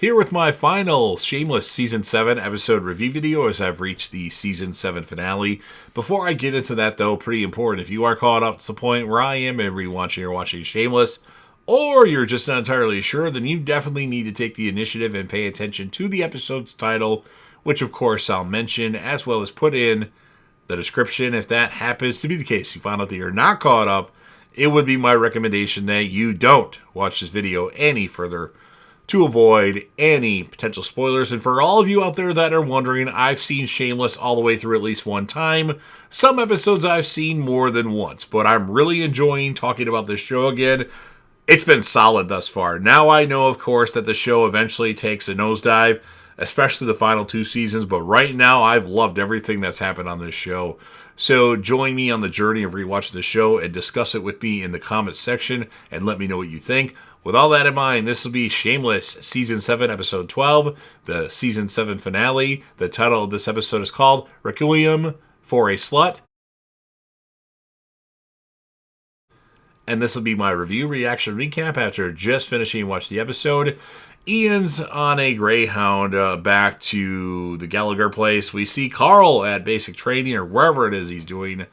Here with my final Shameless Season 7 episode review video as I've reached the Season 7 finale. Before I get into that though, pretty important, if you are caught up to the point where I am and rewatching or watching Shameless, or you're just not entirely sure, then you definitely need to take the initiative and pay attention to the episode's title, which of course I'll mention, as well as put in the description. If that happens to be the case, you found out that you're not caught up, it would be my recommendation that you don't watch this video any further to avoid any potential spoilers. And for all of you out there that are wondering, I've seen Shameless all the way through at least one time. Some episodes I've seen more than once, but I'm really enjoying talking about this show again. It's been solid thus far. Now I know, of course, that the show eventually takes a nosedive, especially the final two seasons, but right now I've loved everything that's happened on this show. So join me on the journey of rewatching the show and discuss it with me in the comments section and let me know what you think. With all that in mind, this will be Shameless Season 7, Episode 12, the Season 7 finale. The title of this episode is called Requiem for a Slut. And this will be my review, reaction, recap after just finishing watching the episode. Ian's on a Greyhound back to the Gallagher place. We see Carl at basic training or wherever it is he's doing.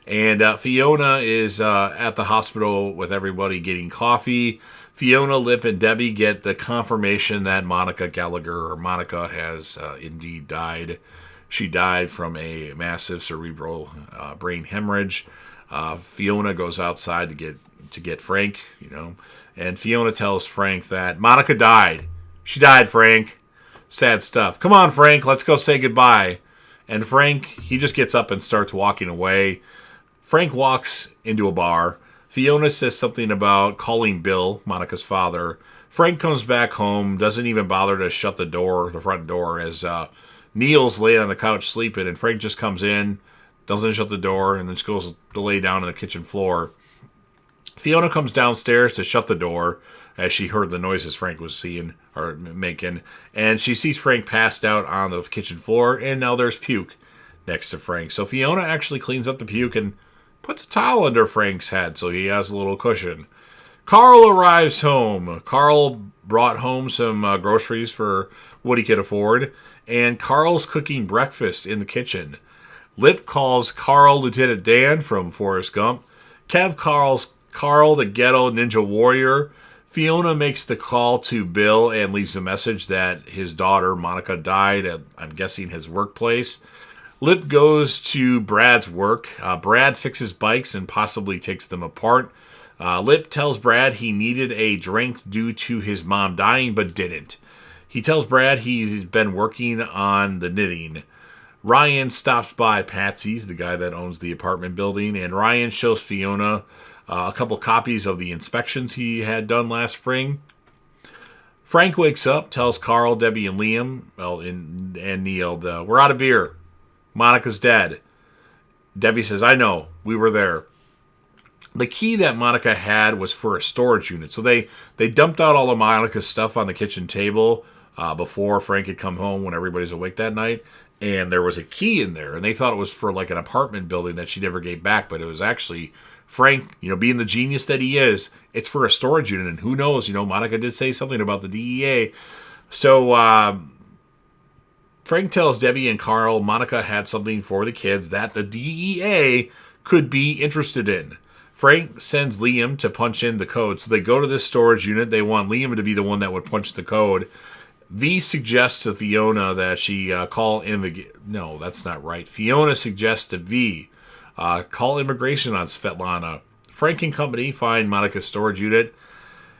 And Fiona is at the hospital with everybody getting coffee. Fiona, Lip, and Debbie get the confirmation that Monica has indeed died. She died from a massive cerebral brain hemorrhage. Fiona goes outside to get Frank, and Fiona tells Frank that Monica died. She died, Frank. Sad stuff. Come on, Frank, let's go say goodbye. And Frank, he just gets up and starts walking away. Frank walks into a bar. Fiona says something about calling Bill, Monica's father. Frank comes back home, doesn't even bother to shut the front door, as Neil's laying on the couch sleeping, and Frank just comes in, doesn't shut the door, and then just goes to lay down on the kitchen floor. Fiona comes downstairs to shut the door as she heard the noises Frank was making, and she sees Frank passed out on the kitchen floor, and now there's puke next to Frank. So Fiona actually cleans up the puke and puts a towel under Frank's head so he has a little cushion. Carl arrives home. Carl brought home some groceries for what he could afford, and Carl's cooking breakfast in the kitchen. Lip calls Carl Lieutenant Dan from Forrest Gump. Kev calls Carl the ghetto ninja warrior. Fiona makes the call to Bill and leaves a message that his daughter Monica died at, I'm guessing, his workplace. Lip goes to Brad's work. Brad fixes bikes and possibly takes them apart. Lip tells Brad he needed a drink due to his mom dying, but didn't. He tells Brad he's been working on the knitting. Ryan stops by Patsy's, the guy that owns the apartment building, and Ryan shows Fiona a couple copies of the inspections he had done last spring. Frank wakes up, tells Carl, Debbie, and Liam, and Neil, we're out of beer. Monica's dead. Debbie says, I know, we were there. The key that Monica had was for a storage unit. So they dumped out all of Monica's stuff on the kitchen table before Frank had come home when everybody's awake that night. And there was a key in there. And they thought it was for like an apartment building that she never gave back. But it was actually Frank, being the genius that he is, it's for a storage unit. And who knows, Monica did say something about the DEA. So Frank tells Debbie and Carl Monica had something for the kids that the DEA could be interested in. Frank sends Liam to punch in the code. So they go to this storage unit. They want Liam to be the one that would punch the code. V suggests to Fiona that she call immigration. No, that's not right. Fiona suggests to V call immigration on Svetlana. Frank and company find Monica's storage unit,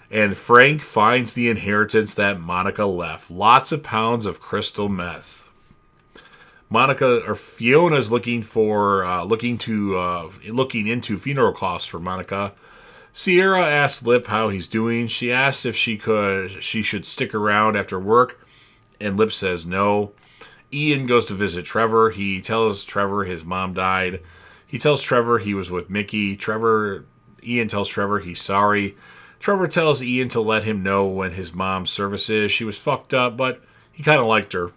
and Frank finds the inheritance that Monica left. Lots of pounds of crystal meth. Fiona's looking into funeral costs for Monica. Sierra asks Lip how he's doing. She asks if she should stick around after work, and Lip says no. Ian goes to visit Trevor. He tells Trevor his mom died. He tells Trevor he was with Mickey. Ian tells Trevor he's sorry. Trevor tells Ian to let him know when his mom's service is. She was fucked up, but he kind of liked her.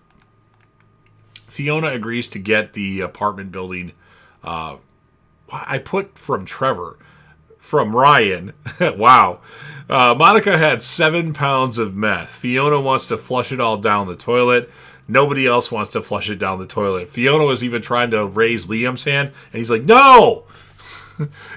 Fiona agrees to get the apartment building. I put from Trevor. from Ryan. Wow. Monica had 7 pounds of meth. Fiona wants to flush it all down the toilet. Nobody else wants to flush it down the toilet. Fiona was even trying to raise Liam's hand, and he's like, no!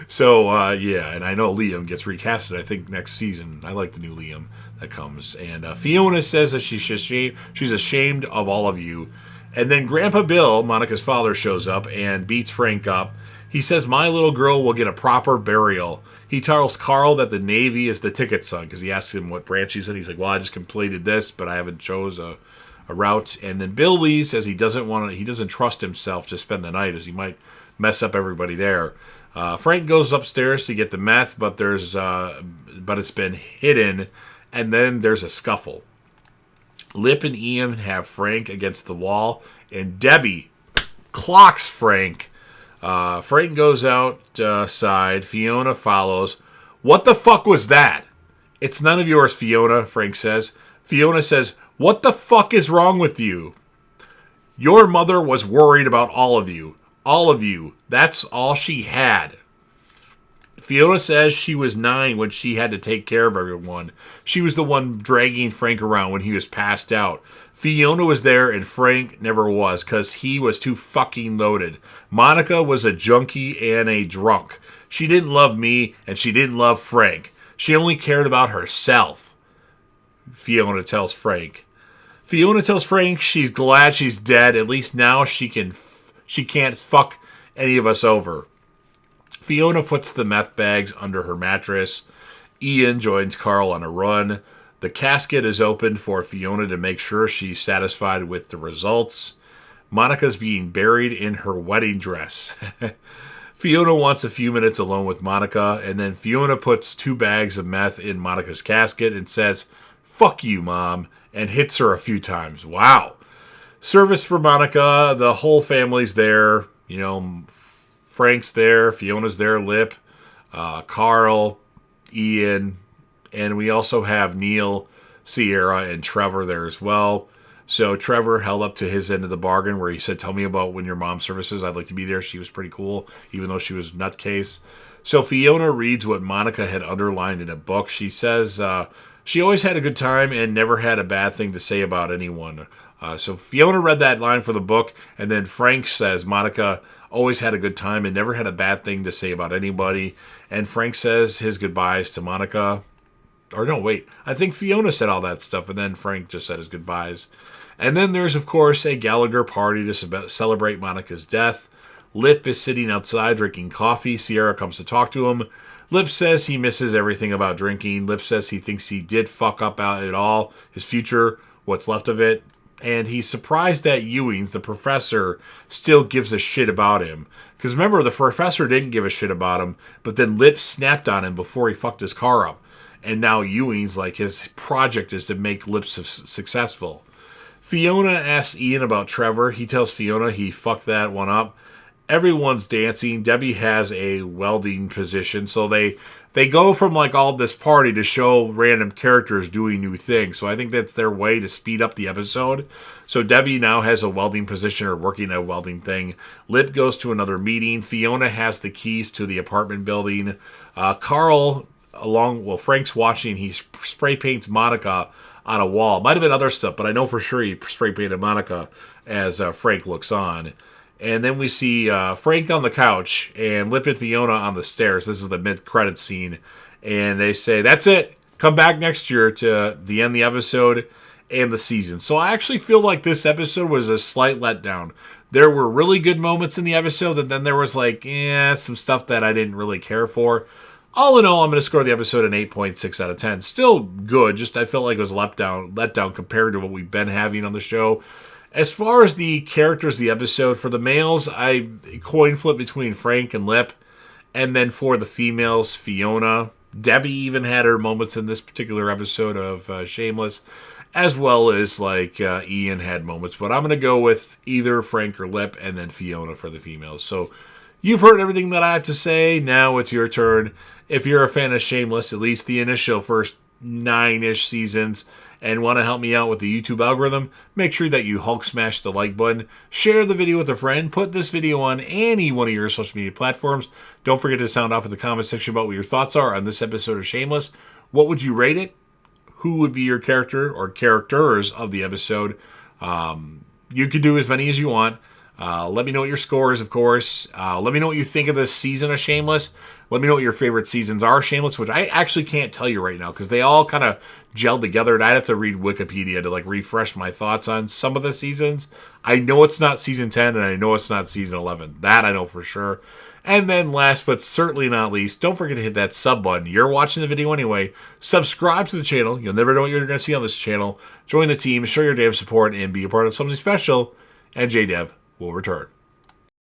So, yeah, and I know Liam gets recasted, I think, next season. I like the new Liam that comes. And Fiona says that she's ashamed of all of you. And then Grandpa Bill, Monica's father, shows up and beats Frank up. He says, my little girl will get a proper burial. He tells Carl that the Navy is the ticket son, because he asks him what branch he's in. He's like, well, I just completed this, but I haven't chose a route. And then Bill leaves as he doesn't trust himself to spend the night, as he might mess up everybody there. Frank goes upstairs to get the meth, but it's been hidden, and then there's a scuffle. Lip and Ian have Frank against the wall, and Debbie clocks Frank. Frank goes outside. Fiona follows. What the fuck was that? It's none of yours, Fiona, Frank says. Fiona says, what the fuck is wrong with you? Your mother was worried about all of you. All of you. That's all she had. Fiona says she was 9 when she had to take care of everyone. She was the one dragging Frank around when he was passed out. Fiona was there and Frank never was because he was too fucking loaded. Monica was a junkie and a drunk. She didn't love me and she didn't love Frank. She only cared about herself, Fiona tells Frank. Fiona tells Frank she's glad she's dead. At least now she can't fuck any of us over. Fiona puts the meth bags under her mattress. Ian joins Carl on a run. The casket is opened for Fiona to make sure she's satisfied with the results. Monica's being buried in her wedding dress. Fiona wants a few minutes alone with Monica, and then Fiona puts 2 bags of meth in Monica's casket and says, fuck you, Mom, and hits her a few times. Wow. Service for Monica. The whole family's there. You know, Frank's there. Fiona's there. Lip. Carl. Ian. And we also have Neil, Sierra, and Trevor there as well. So Trevor held up to his end of the bargain where he said, tell me about when your mom services. I'd like to be there. She was pretty cool, even though she was nutcase. So Fiona reads what Monica had underlined in a book. She says she always had a good time and never had a bad thing to say about anyone. So Fiona read that line for the book, and then Frank says Monica always had a good time and never had a bad thing to say about anybody. And Frank says his goodbyes to Monica. Or no, wait. I think Fiona said all that stuff, and then Frank just said his goodbyes. And then there's, of course, a Gallagher party to celebrate Monica's death. Lip is sitting outside drinking coffee. Sierra comes to talk to him. Lip says he misses everything about drinking. Lip says he thinks he did fuck up out at all. His future, what's left of it. And he's surprised that Ewings, the professor, still gives a shit about him. Because remember, the professor didn't give a shit about him, but then Lip snapped on him before he fucked his car up. And now Ewing's, like, his project is to make Lip successful. Fiona asks Ian about Trevor. He tells Fiona he fucked that one up. Everyone's dancing. Debbie has a welding position. So they go from, like, all this party to show random characters doing new things. So I think that's their way to speed up the episode. So Debbie now has a welding position or working a welding thing. Lip goes to another meeting. Fiona has the keys to the apartment building. Carl... Frank's watching, he spray paints Monica on a wall. Might have been other stuff, but I know for sure he spray painted Monica as Frank looks on. And then we see Frank on the couch and Lip and Fiona on the stairs. This is the mid-credits scene. And they say, that's it. Come back next year to the end of the episode and the season. So I actually feel like this episode was a slight letdown. There were really good moments in the episode, and then there was some stuff that I didn't really care for. All in all, I'm going to score the episode an 8.6 out of 10. Still good, just I felt like it was a letdown compared to what we've been having on the show. As far as the characters of the episode, for the males, I coin flip between Frank and Lip. And then for the females, Fiona. Debbie even had her moments in this particular episode of Shameless. As well as, Ian had moments. But I'm going to go with either Frank or Lip and then Fiona for the females. So you've heard everything that I have to say. Now it's your turn. If you're a fan of Shameless, at least the initial first 9-ish seasons and want to help me out with the YouTube algorithm, make sure that you Hulk smash the like button, share the video with a friend, put this video on any one of your social media platforms. Don't forget to sound off in the comment section about what your thoughts are on this episode of Shameless. What would you rate it? Who would be your character or characters of the episode? You could do as many as you want. Let me know what your score is, of course. Let me know what you think of this season of Shameless. Let me know what your favorite seasons are of Shameless, which I actually can't tell you right now because they all kind of gelled together, and I'd have to read Wikipedia to refresh my thoughts on some of the seasons. I know it's not season 10, and I know it's not season 11. That I know for sure. And then last but certainly not least, don't forget to hit that sub button. You're watching the video anyway. Subscribe to the channel. You'll never know what you're going to see on this channel. Join the team, show your damn support, and be a part of something special. And JDev will return.